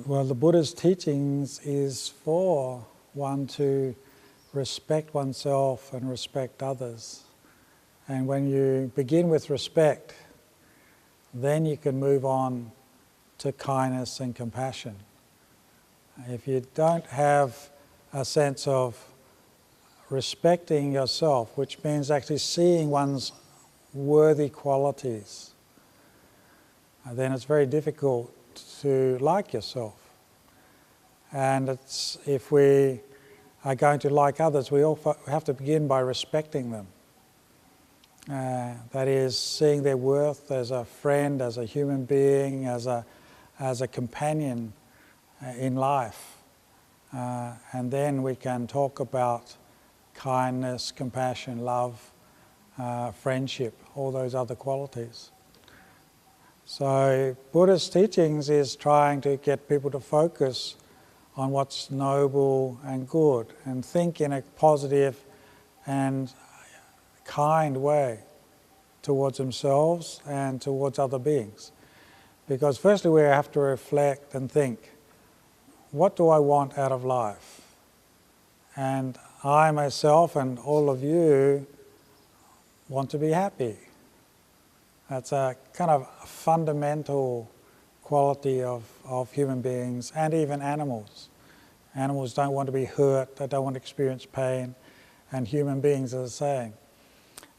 Well, the Buddha's teachings is for one to respect oneself and respect others. And when you begin with respect, then you can move on to kindness and compassion. If you don't have a sense of respecting yourself, which means actually seeing one's worthy qualities, then it's very difficult to like yourself. And if we are going to like others, we all have to begin by respecting them. That is, seeing their worth as a friend, as a human being, as a companion in life. And then we can talk about kindness, compassion, love, friendship, all those other qualities. So Buddhist teachings is trying to get people to focus on what's noble and good and think in a positive and kind way towards themselves and towards other beings. Because firstly we have to reflect and think, what do I want out of life? And I myself and all of you want to be happy. That's a kind of fundamental quality of human beings and even animals. Animals don't want to be hurt, they don't want to experience pain, and human beings are the same.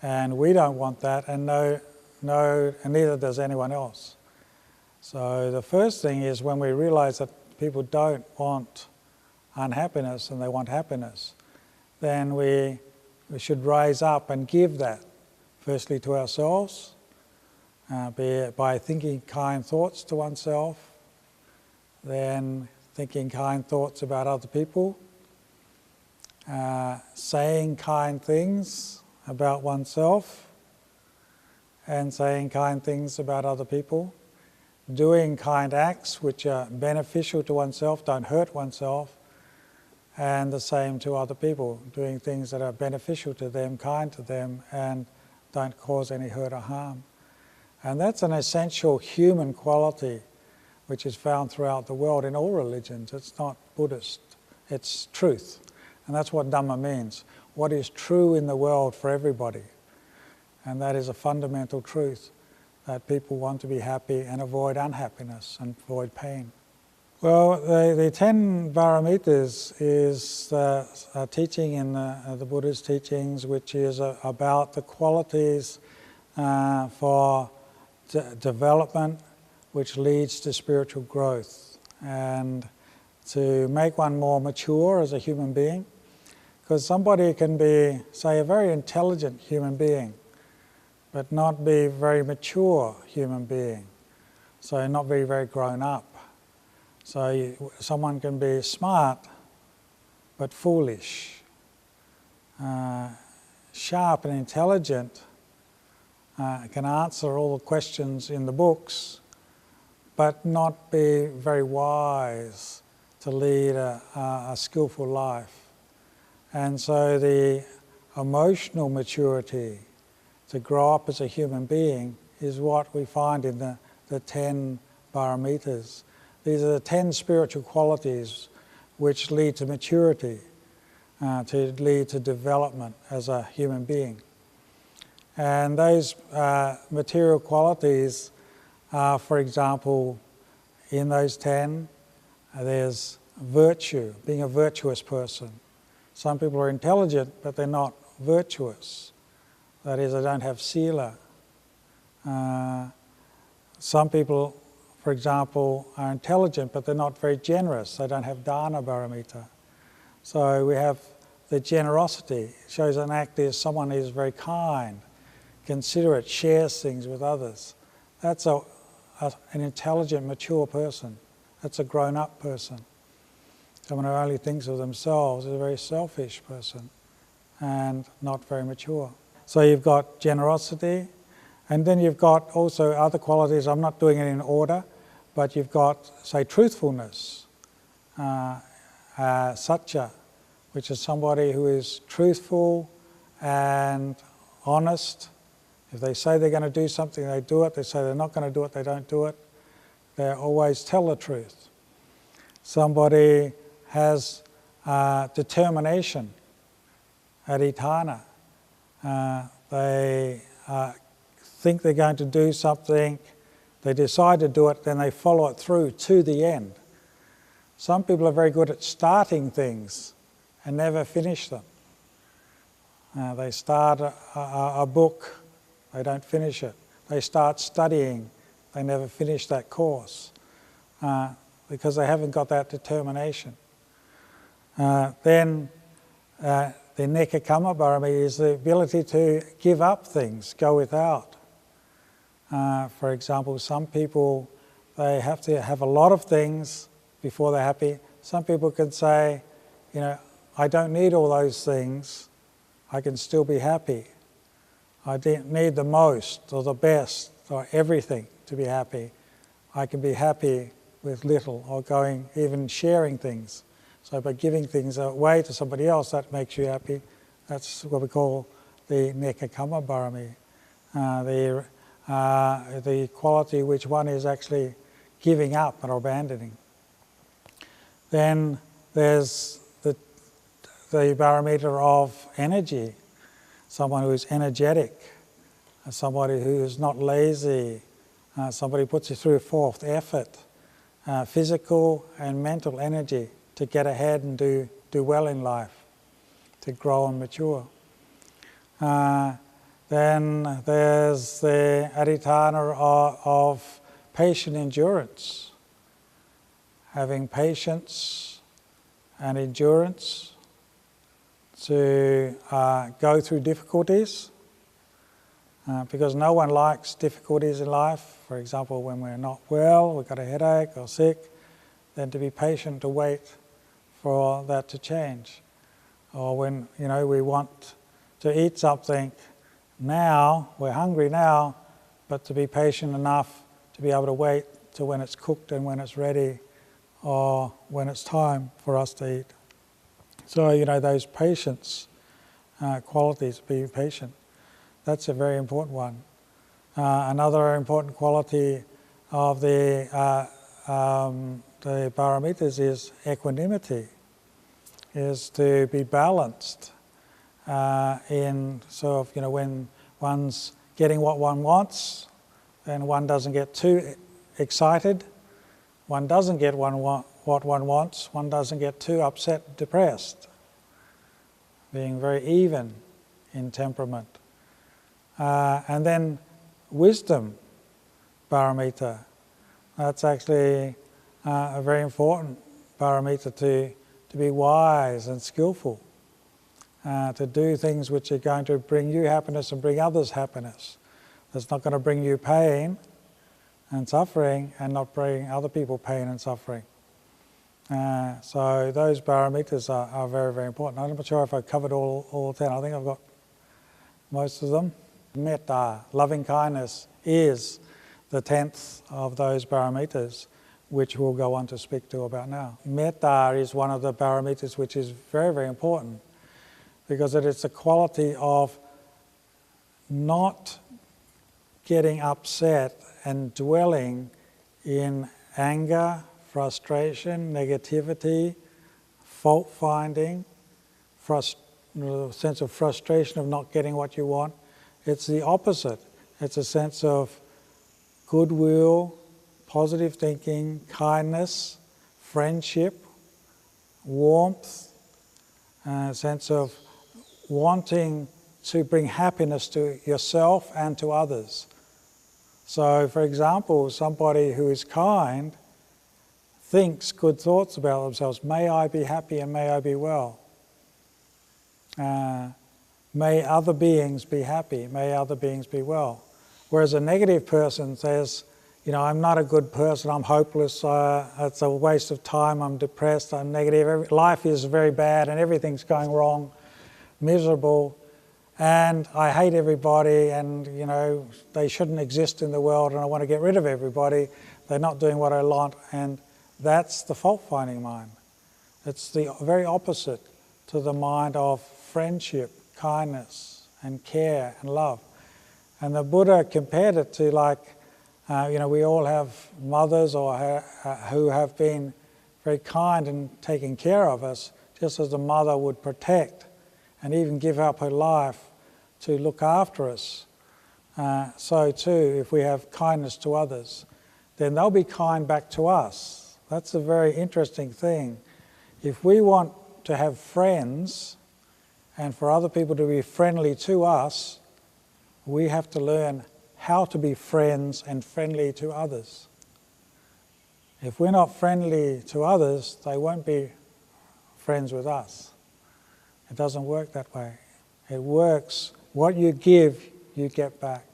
And we don't want that, and and neither does anyone else. So the first thing is when we realize that people don't want unhappiness and they want happiness, then we should rise up and give that, firstly to ourselves, be it by thinking kind thoughts to oneself, then thinking kind thoughts about other people, saying kind things about oneself, and saying kind things about other people, doing kind acts which are beneficial to oneself, don't hurt oneself, and the same to other people, doing things that are beneficial to them, kind to them, and don't cause any hurt or harm. And that's an essential human quality which is found throughout the world in all religions. It's not Buddhist, it's truth. And that's what Dhamma means. What is true in the world for everybody. And that is a fundamental truth, that people want to be happy and avoid unhappiness and avoid pain. Well, the 10 paramitas is a teaching in the Buddha's teachings which is about the qualities for development which leads to spiritual growth and to make one more mature as a human being. Because somebody can be, say, a very intelligent human being but not be a very mature human being, so not be very grown up. So someone can be smart but foolish, sharp and intelligent, can answer all the questions in the books but not be very wise to lead a skillful life. And so the emotional maturity to grow up as a human being is what we find in the 10 paramitas. These are the 10 spiritual qualities which lead to maturity, to lead to development as a human being. And those material qualities are, for example, in those 10, there's virtue, being a virtuous person. Some people are intelligent, but they're not virtuous. That is, they don't have sila. Some people, for example, are intelligent, but they're not very generous. They don't have dana paramita. So we have the generosity. It shows an act is someone who is very kind, considerate, shares things with others. That's an intelligent, mature person. That's a grown-up person. Someone who only thinks of themselves is a very selfish person and not very mature. So you've got generosity, and then you've got also other qualities. I'm not doing it in order, but you've got, say, truthfulness, satya, which is somebody who is truthful and honest. If they say they're going to do something, they do it. They say they're not going to do it, they don't do it. They always tell the truth. somebody has determination, adhitthana. They think they're going to do something, they decide to do it, then they follow it through to the end. Some people are very good at starting things and never finish them. They start a book, they don't finish it. They start studying, they never finish that course because they haven't got that determination. Then the Nekkhamma Barami is the ability to give up things, go without. For example, some people, they have to have a lot of things before they're happy. Some people can say, I don't need all those things, I can still be happy. I don't need the most or the best or everything to be happy. I can be happy with little or even sharing things. So by giving things away to somebody else, that makes you happy. That's what we call the Nekkhamma Barami, the quality which one is actually giving up or abandoning. Then there's the barometer of energy, someone who is energetic, somebody who is not lazy, somebody who puts you through forth effort, physical and mental energy to get ahead and do well in life, to grow and mature. Then there's the adhitthana of patient endurance, having patience and endurance to go through difficulties, because no one likes difficulties in life. For example, when we're not well, we've got a headache or sick, then to be patient to wait for that to change. Or when we want to eat something now, we're hungry now, but to be patient enough to be able to wait till when it's cooked and when it's ready, or when it's time for us to eat. So those patience qualities, be patient, that's a very important one. Another important quality of the paramitas is equanimity, is to be balanced in sort of, when one's getting what one wants, then one doesn't get too excited, one doesn't get what one wants, one doesn't get too upset, depressed, being very even in temperament. And then wisdom paramita, that's actually a very important paramita to be wise and skillful, to do things which are going to bring you happiness and bring others happiness. That's not going to bring you pain and suffering and not bring other people pain and suffering. So those paramitas are very, very important. I'm not sure if I've covered all 10. I think I've got most of them. Metta, loving kindness, is the 10th of those paramitas, which we'll go on to speak to about now. Metta is one of the paramitas which is very, very important, because it is the quality of not getting upset and dwelling in anger, frustration, negativity, fault-finding, sense of frustration of not getting what you want. It's the opposite. It's a sense of goodwill, positive thinking, kindness, friendship, warmth, a sense of wanting to bring happiness to yourself and to others. So, for example, somebody who is kind thinks good thoughts about themselves. May I be happy and may I be well. May other beings be happy. May other beings be well. Whereas a negative person says, I'm not a good person, I'm hopeless, it's a waste of time, I'm depressed, I'm negative, life is very bad and everything's going wrong, miserable, and I hate everybody, and they shouldn't exist in the world, and I want to get rid of everybody, they're not doing what I want, and that's the fault-finding mind. It's the very opposite to the mind of friendship, kindness, and care and love. And the Buddha compared it to we all have mothers who have been very kind in taking care of us, just as a mother would protect and even give up her life to look after us. So too, if we have kindness to others, then they'll be kind back to us. That's a very interesting thing. If we want to have friends and for other people to be friendly to us, we have to learn how to be friends and friendly to others. If we're not friendly to others, they won't be friends with us. It doesn't work that way. It works, what you give, you get back.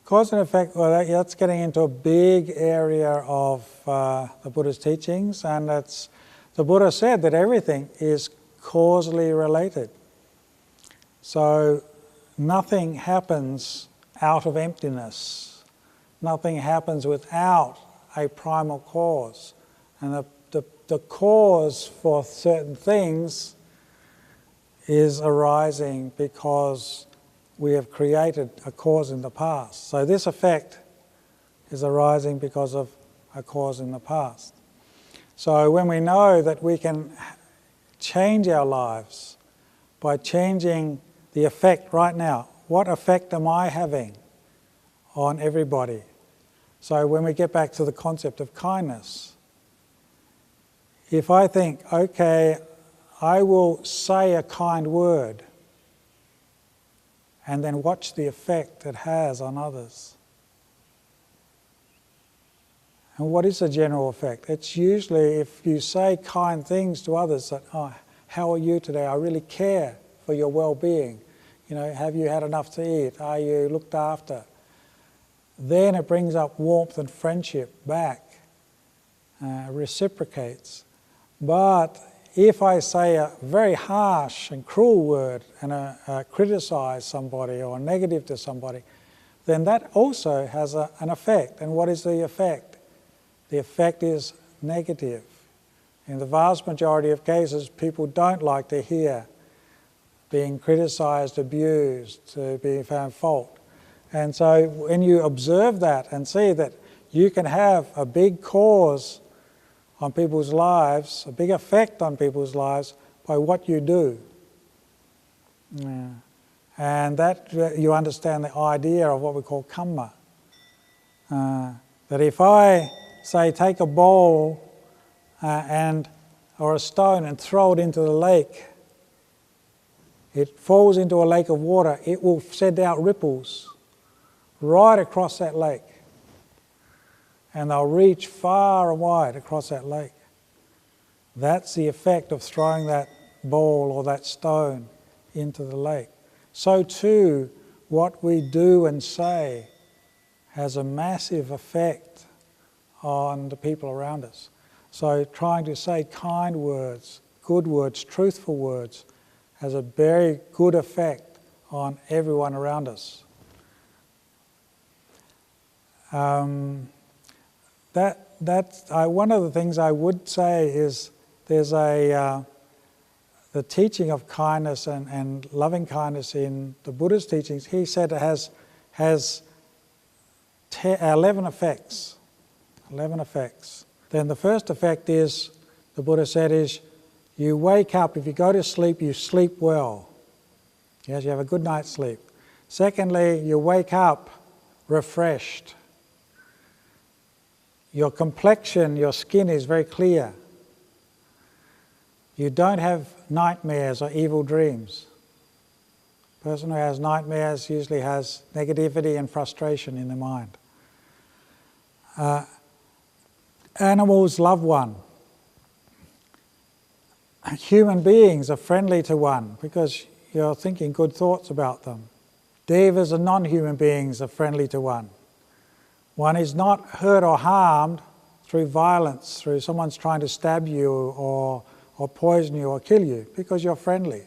Cause and effect, well, that's getting into a big area of the Buddhist teachings, and the Buddha said that everything is causally related. So nothing happens out of emptiness. Nothing happens without a primal cause. And the cause for certain things is arising because we have created a cause in the past. So this effect is arising because of a cause in the past. So when we know that we can change our lives by changing the effect right now, what effect am I having on everybody? So when we get back to the concept of kindness, if I think, okay, I will say a kind word and then watch the effect it has on others. And what is the general effect? It's usually if you say kind things to others that, oh, how are you today? I really care for your well-being. You know, have you had enough to eat? Are you looked after? Then it brings up warmth and friendship back, reciprocates. But if I say a very harsh and cruel word and criticize somebody or negative to somebody, then that also has an effect. And what is the effect? The effect is negative. In the vast majority of cases, people don't like to hear being criticized, abused, to be found fault. And so when you observe that and see that you can have a big cause on people's lives, a big effect on people's lives by what you do. Yeah. And that you understand the idea of what we call kamma. That if I say take a bowl or a stone and throw it into the lake, it falls into a lake of water, it will send out ripples right across that lake. And they'll reach far and wide across that lake. That's the effect of throwing that ball or that stone into the lake. So too, what we do and say has a massive effect on the people around us. So trying to say kind words, good words, truthful words, has a very good effect on everyone around us. One of the things I would say is there's the teaching of kindness and loving kindness in the Buddhist teachings. He said it has 11 effects. 11 effects. Then the first effect is, the Buddha said, is you wake up, if you go to sleep, you sleep well. Yes, you have a good night's sleep. Secondly, you wake up refreshed. Your complexion, your skin is very clear. You don't have nightmares or evil dreams. A person who has nightmares usually has negativity and frustration in their mind. Animals love one. Human beings are friendly to one because you're thinking good thoughts about them. Devas and non-human beings are friendly to one. One is not hurt or harmed through violence, through someone's trying to stab you or poison you or kill you, because you're friendly.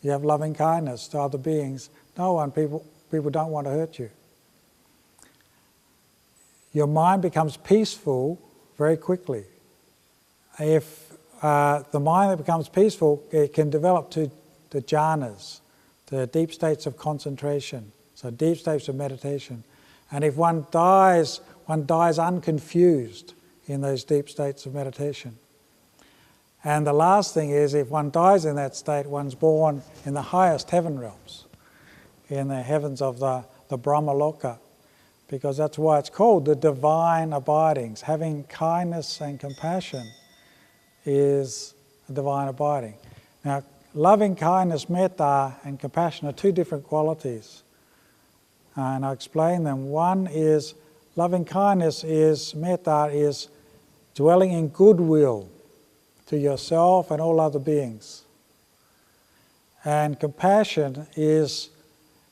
You have loving kindness to other beings. People don't want to hurt you. Your mind becomes peaceful very quickly. If the mind that becomes peaceful, it can develop to the jhanas, the deep states of concentration, so deep states of meditation. And if one dies unconfused in those deep states of meditation. And the last thing is, if one dies in that state, one's born in the highest heaven realms, in the heavens of the Brahmaloka, because that's why it's called the divine abidings. Having kindness and compassion is a divine abiding. Now, loving kindness, metta, and compassion are two different qualities. And I'll explain them. One is, loving kindness is, metta is dwelling in goodwill to yourself and all other beings. And compassion is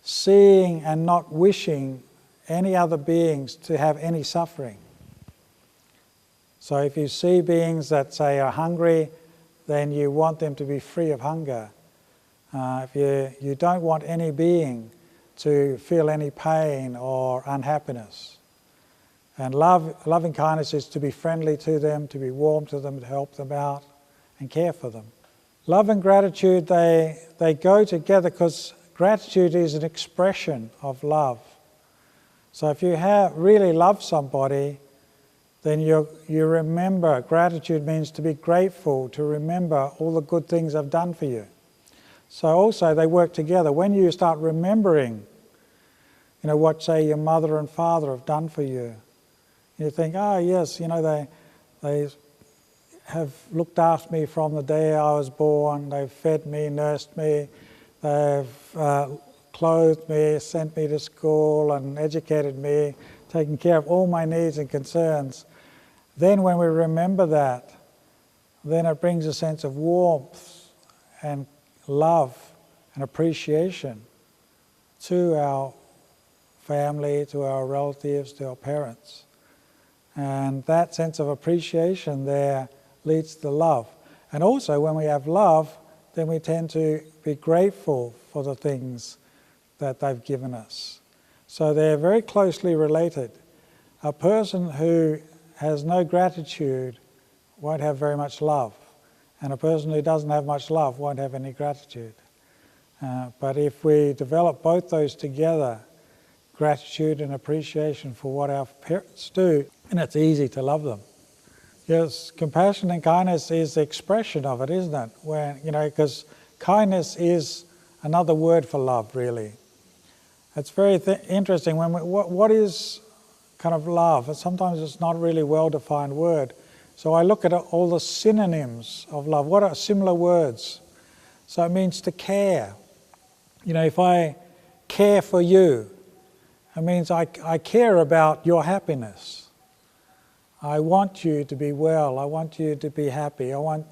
seeing and not wishing any other beings to have any suffering. So if you see beings that, say, are hungry, then you want them to be free of hunger. If you don't want any being to feel any pain or unhappiness. And loving kindness is to be friendly to them, to be warm to them, to help them out and care for them. Love and gratitude, they go together because gratitude is an expression of love. So if you really love somebody, then you remember. Gratitude means to be grateful, to remember all the good things they've done for you. So also they work together. When you start remembering, what, say, your mother and father have done for you, you think, oh yes, they have looked after me from the day I was born, they've fed me, nursed me, they've clothed me, sent me to school and educated me, taken care of all my needs and concerns. Then when we remember that, then it brings a sense of warmth and love and appreciation to our family, to our relatives, to our parents. And that sense of appreciation there leads to love. And also when we have love, then we tend to be grateful for the things that they've given us. So they're very closely related. A person who has no gratitude won't have very much love. And a person who doesn't have much love won't have any gratitude. But if we develop both those together, gratitude and appreciation for what our parents do, and it's easy to love them. Yes, compassion and kindness is the expression of it, isn't it? Because kindness is another word for love, really. It's very interesting. What is kind of love? And sometimes it's not really a well-defined word. So I look at all the synonyms of love. What are similar words? So it means to care. If I care for you, it means I care about your happiness. I want you to be well. I want you to be happy. I want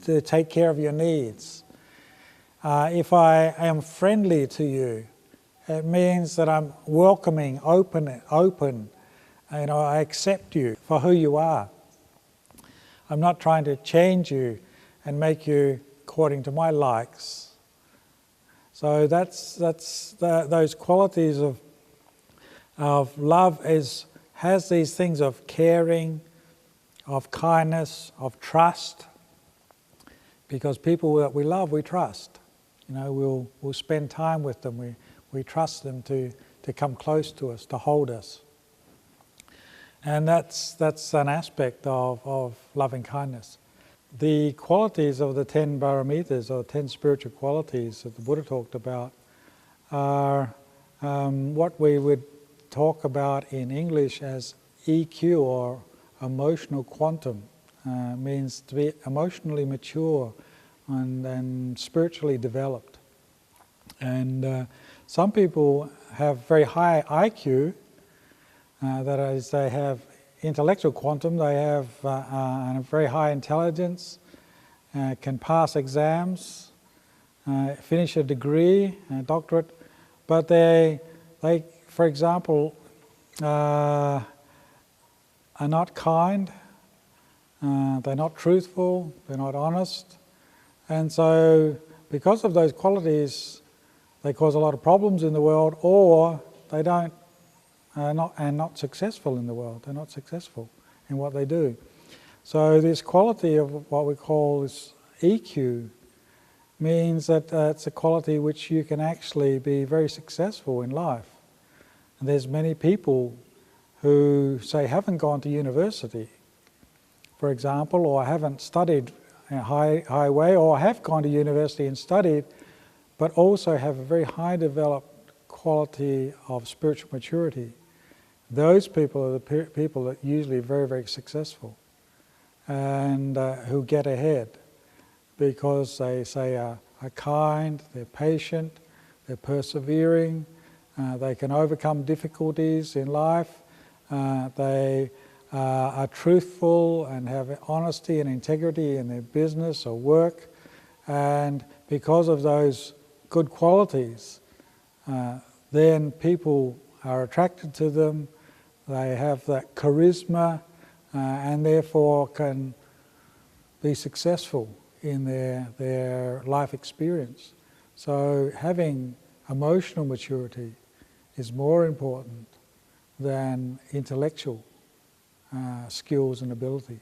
to take care of your needs. If I am friendly to you, it means that I'm welcoming, open. I accept you for who you are. I'm not trying to change you and make you according to my likes. So that's those qualities of love has these things of caring, of kindness, of trust. Because people that we love, we trust. We'll spend time with them. We trust them to come close to us, to hold us. And that's an aspect of loving kindness. The qualities of the 10 paramitas, or 10 spiritual qualities that the Buddha talked about, are what we would talk about in English as EQ, or emotional quantum. Means to be emotionally mature and spiritually developed. And some people have very high IQ, that is, they have intellectual quantum, they have a very high intelligence, can pass exams, finish a degree, a doctorate, but they, for example, are not kind, they're not truthful, they're not honest, and so because of those qualities, they cause a lot of problems in the world, or they don't. Not successful in the world. They're not successful in what they do. So this quality of what we call this EQ means that it's a quality which you can actually be very successful in life. And there's many people who, say, haven't gone to university, for example, or haven't studied high way, or have gone to university and studied, but also have a very high developed quality of spiritual maturity. Those people are the people that usually are very, very successful and who get ahead because they say are kind, they're patient, they're persevering, they can overcome difficulties in life, they are truthful and have honesty and integrity in their business or work, and because of those good qualities, then people are attracted to them, they have that charisma, and therefore can be successful in their life experience. So having emotional maturity is more important than intellectual skills and ability.